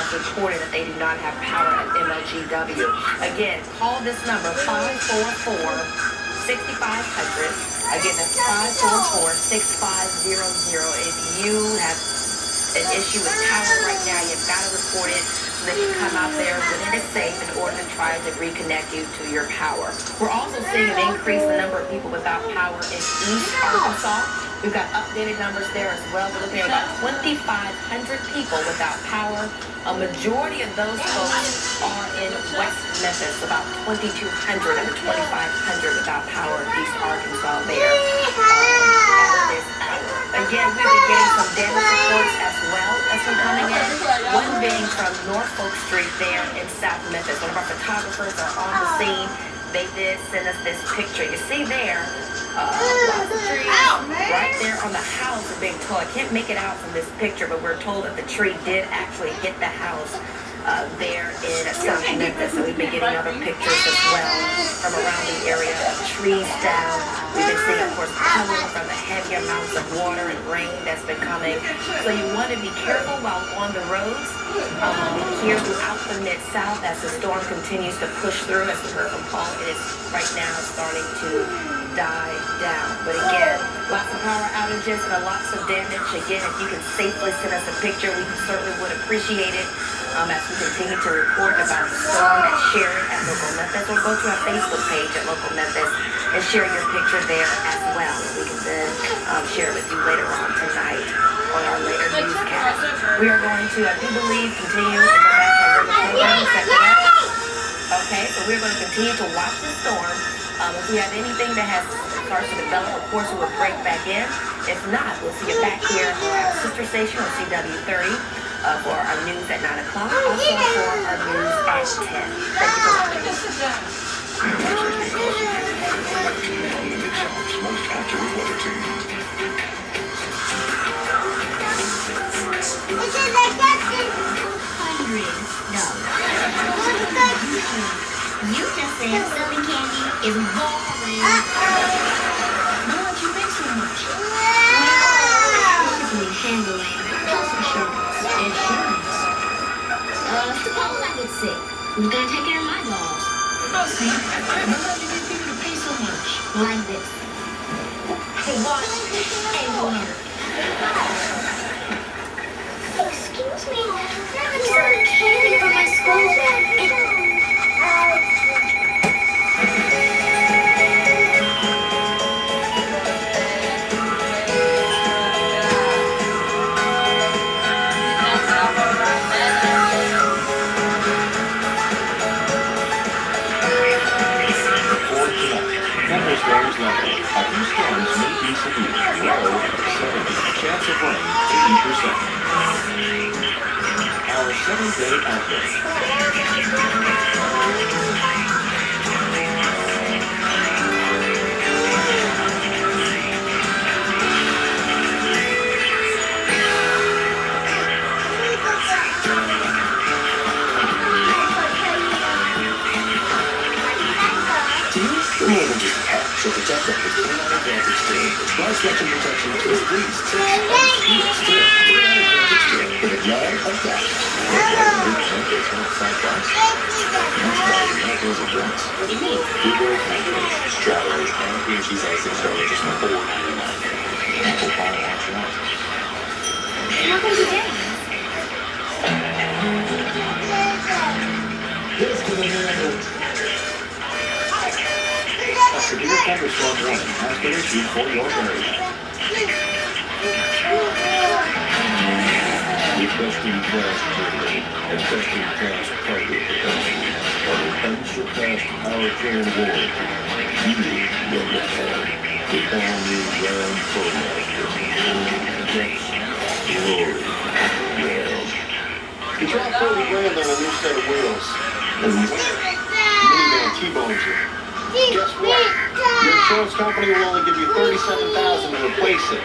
has reported that they do not have power at MLGW. Again, call this number, 544-6500. Again, that's 544-6500. If you have an issue with power right now, you've got to report it so they can come out there when it is safe in order to try to reconnect you to your power. We're also seeing an increase in the number of people without power in East Arkansas. We've got updated numbers there as well. We're looking at about 2,500 people without power. A majority of those folks are in West Memphis, about 2,200 of the 2,500 without power in East Arkansas there at this hour. Again, we've been getting some damage reports as well as some coming in. One being from Norfolk Street there in South Memphis. One of our photographers are on the scene. They did send us this picture. You see there, lots of trees right there on the house are being told. I can't make it out from this picture, but we're told that the tree did actually hit the house there in South Memphis. So we've been getting other pictures as well from around the area of trees down. We've been seeing, of course, cooling from the heavy amounts of water and rain that's been coming. So you want to be careful while on the roads here throughout the Mid-South as the storm continues to push through. As we heard from Paul, it is right now starting to die down. But again, lots of power outages and lots of damage. Again, if you can safely send us a picture, we certainly would appreciate it as we continue to report about the storm and share it at Local Memphis, or go to our Facebook page at Local Memphis and share your picture there as well. We can then share it with you later on tonight on our later newscast. We are going to, I do believe, continue to go back to our regular program. Is that correct? Okay, so we're going to continue to watch the storm. If we have anything that has started to develop, of course, we will break back in. If not, we'll see you back here on our sister station on CW30 for our news at 9 o'clock, also for our news at 10. Thank you for watching. You just said selling candy is boring. Why don't you make so much? Well, handling health insurance. Suppose I get sick. Who's gonna take care of my dogs? Oh, see, why do you need people to pay so much? Like this. Hey, watch. Hey, woman. Excuse me. I'm selling candy for my school. A few storms may be severe. Low 70. Chance of rain 80%. Our 7-day outlook. So protect them with 300 Advantage Steel. Try stretching protection to at least 6 months. Steel. 300 Advantage Steel. With a yard of that. It's not sidewalks. That's why you have those events. What do you mean? Google Pancakes, Strawberries, and cream cheese icing starting just $4.99. Apple pie wants you out. How come you didn't? Here's to the neighborhood. A severe thunderstorm warning has been issued for your area. Requesting class training and testing class target protection. And surpassed our train award. You will get there. The all-new Ram ProMaster. That's glory. You dropped 40 grand on a new set of wheels. And the minivan T-bones you. Guess what? Your insurance company will only give you $37,000 to replace it.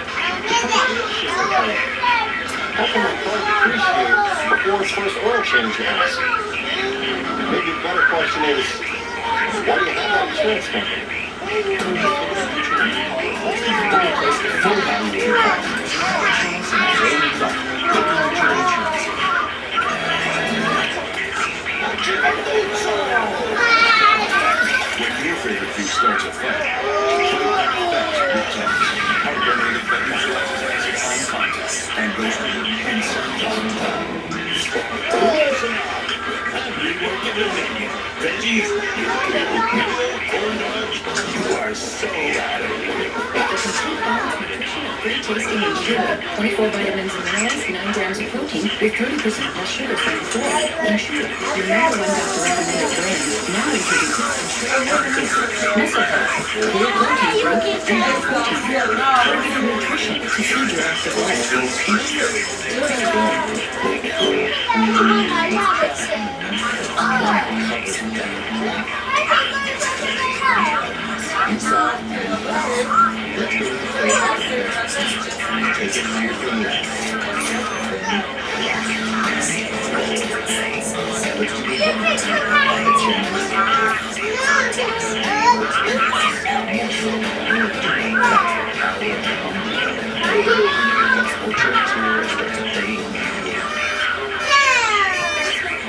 How can my car depreciate before its first oil change you ask? Maybe the better question is, why do you have that insurance company? When your favorite thief starts a fight, play fast with Tenn's. Heart-dominated veterans on contact and goes to work inside time. Veggies, corn dogs, you are so out of here. The complete balanced nutrition of great tasting and sugar. 24 vitamins and minerals, 9 grams of protein, with 30% less sugar than before. Ensure your number one doctor recommended brand now introduces Nestle Health, clear protein drink, and high protein. Targeted nutrition to feed your active life.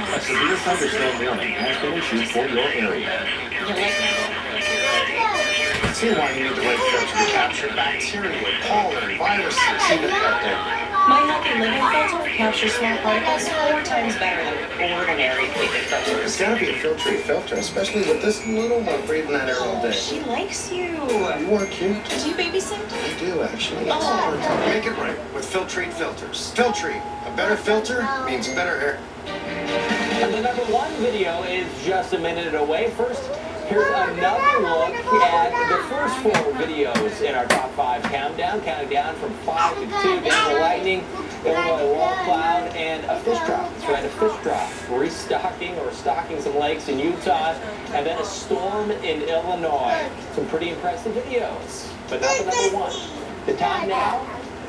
A severe thunderstorm warning has been issued for your area. See why you need the right filter to capture bacteria, pollen, viruses, even out there. My Healthy Living filter captures small particles 4 times better than ordinary cleaning filters. It's gotta be a filtery filter, especially with this little one breathing that air all day. She likes you. You are cute. Do you babysit? I do, actually. Oh. Make it right with Filtrete filters. Filtrete, a better filter means better air. And the number 1 video is just a minute away. First, here's another look at the first 4 videos in our top 5 countdown, counting down from 5 to 2. Denver lightning, Illinois wall cloud, and a fish drop. That's right, a fish drop. Restocking or stocking some lakes in Utah, and then a storm in Illinois. Some pretty impressive videos, but not the number 1. The time now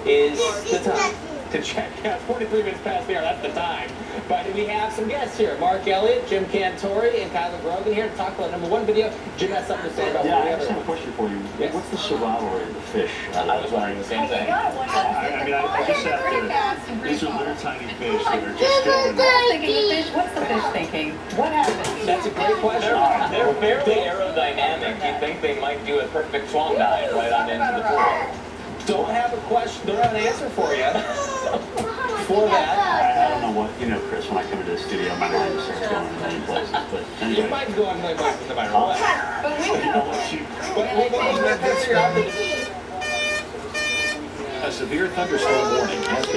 is the time to check out 43 minutes past the hour. That's the time. But we have some guests here. Mark Elliott, Jim Cantori, and Kyler Grogan here to talk about number 1 video. Jim has something to say about Yeah, one I of just the have a other ones. question for you. Yes. What's the survival rate of the fish? I was wondering the same thing. I just have to. These are little tiny fish that are just going. Thinking the fish? What's the fish thinking? What happened? That's a great question. They're fairly aerodynamic. You think they might do a perfect swan dive right on into the pool. Don't have a question, don't have an answer for you. For that. I don't know what, Chris, when I come into the studio, my mind just starts going in many places. But anyway. Your mind's going really places no matter what. A severe thunderstorm warning has been